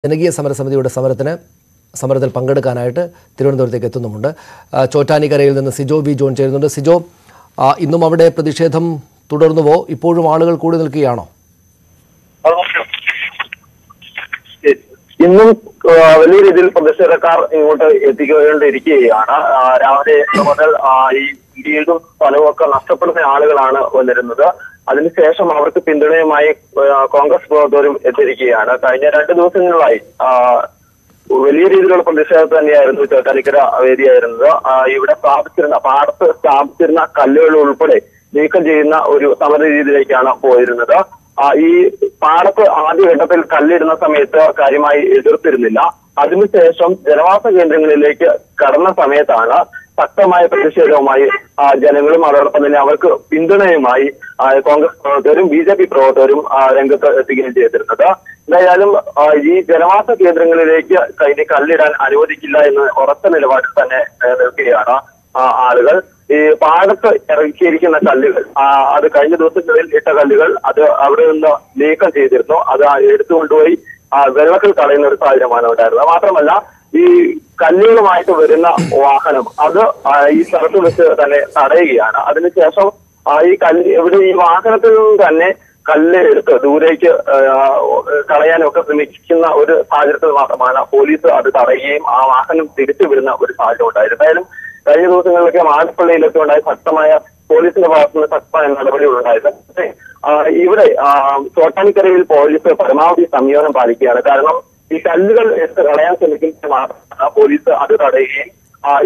ജനകീയ സമരസമിതിയുടെ സമരത്തിൽ പങ്കെടുക്കാനായിട്ട് തിരുവനന്തപുരത്തേക്ക് എത്തുന്നുമുണ്ട്. ചോറ്റാനിക്കരയിൽ നിന്ന് സിജോ വി ജോൺ ചേരുന്നുണ്ട്. സിജോ, ഇന്നും അവിടെ പ്രതിഷേധം തുടർന്നുവോ? ഇപ്പോഴും ആളുകൾ കൂടി നിൽക്കുകയാണോ? ഇന്നും വലിയ രീതിയിൽ പ്രതിഷേധക്കാർ ഇങ്ങോട്ട് എത്തിക്കൊണ്ടിരിക്കുകയാണ്. രാവിലെ മുതൽ ഈ വീടും സ്ഥലവും ഒക്കെ നഷ്ടപ്പെടുന്ന ആളുകളാണ് വന്നിരുന്നത്. അതിനുശേഷം അവർക്ക് പിന്തുണയുമായി കോൺഗ്രസ് പ്രവർത്തകരും എത്തിയിരിക്കുകയാണ്. കഴിഞ്ഞ 2 ദിവസങ്ങളിലായി വലിയ രീതിയിലുള്ള പ്രതിഷേധം തന്നെയായിരുന്നു ചോറ്റാനിക്കര വേദിയായിരുന്നത്. ഇവിടെ പാടത്ത് സ്ഥാപിച്ചിരുന്ന കല്ലുകൾ ഉൾപ്പെടെ നീക്കം ചെയ്യുന്ന ഒരു സമര രീതിയിലേക്കാണ് പോയിരുന്നത്. ഈ പാടത്ത് ആദ്യഘട്ടത്തിൽ കല്ലിടുന്ന സമയത്ത് കാര്യമായി എതിർത്തിരുന്നില്ല. അതിനുശേഷം ജനവാസ കേന്ദ്രങ്ങളിലേക്ക് കടന്ന സമയത്താണ് ശക്തമായ പ്രതിഷേധവുമായി ജനങ്ങളും അതോടൊപ്പം തന്നെ അവർക്ക് പിന്തുണയുമായി കോൺഗ്രസ് പ്രവർത്തകരും BJP പ്രവർത്തകരും രംഗത്ത് എത്തുകയും ചെയ്തിരുന്നത്. എന്തായാലും ഈ ജനവാസ കേന്ദ്രങ്ങളിലേക്ക് ഇനി കല്ലിടാൻ അനുവദിക്കില്ല എന്ന് ഉറച്ച നിലപാടിൽ തന്നെ നിൽക്കുകയാണ് ആളുകൾ. ഈ പാടത്ത് ഇറക്കിയിരിക്കുന്ന കല്ലുകൾ, അത് കഴിഞ്ഞ ദിവസങ്ങളിൽ ഇട്ട കല്ലുകൾ അത് അവിടെ നിന്ന് നീക്കം ചെയ്തിരുന്നു. അത് എടുത്തുകൊണ്ടുപോയി വെള്ളത്തിൽ കളയുന്ന ഒരു സാഹചര്യമാണ് ഉണ്ടായിരുന്നത്. മാത്രമല്ല, ഈ കല്ലുകളുമായിട്ട് വരുന്ന വാഹനം അത് ഈ സ്ഥലത്ത് വെച്ച് തന്നെ തടയുകയാണ്. അതിനുശേഷം ഈ വാഹനത്തിൽ നിന്ന് തന്നെ കല്ല് എടുത്ത് ദൂരേക്ക് കളയാനൊക്കെ ശ്രമിക്കുന്ന ഒരു സാഹചര്യത്തിൽ മാത്രമാണ് പോലീസ് അത് തടയുകയും ആ വാഹനം തിരിച്ചു വിടുന്ന ഒരു സാഹചര്യം ഉണ്ടായിരുന്നു. എന്തായാലും കഴിഞ്ഞ ദിവസങ്ങളിലൊക്കെ മാടപ്പള്ളിയിലൊക്കെ ഉണ്ടായ ശക്തമായ പോലീസിന്റെ ഭാഗത്തുനിന്ന് ശക്തമായ നടപടികൾ ഉണ്ടായിരുന്നു. പക്ഷേ ഇവിടെ ചോറ്റാനിക്കരയിൽ പോലീസ് പരമാവധി സംയമനം പാലിക്കുകയാണ്. കാരണം ഈ കല്ലുകൾ എടുത്ത് കളയാൻ ശ്രമിക്കുന്ന മാത്രമാണ് പോലീസ് അത് തടയുകയും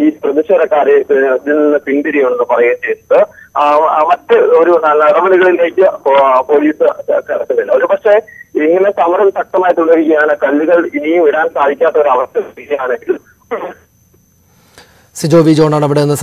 ഈ പ്രതിഷേധക്കാരെ ഇതിൽ നിന്ന് പിന്തിരിയുമെന്ന് പറയുകയും ചെയ്തത്. മറ്റ് ഒരു നടപടികളിലേക്ക് പോലീസ് കിടക്കുന്നില്ല. ഒരു പക്ഷേ ഇങ്ങനെ സമരം ശക്തമായി തുടരുകയാണ്, കല്ലുകൾ ഇനിയും ഇടാൻ സാധിക്കാത്ത ഒരു അവസ്ഥ വരികയാണെങ്കിൽ. സിജോ വി ജോണാണ് അവിടെ നിന്ന്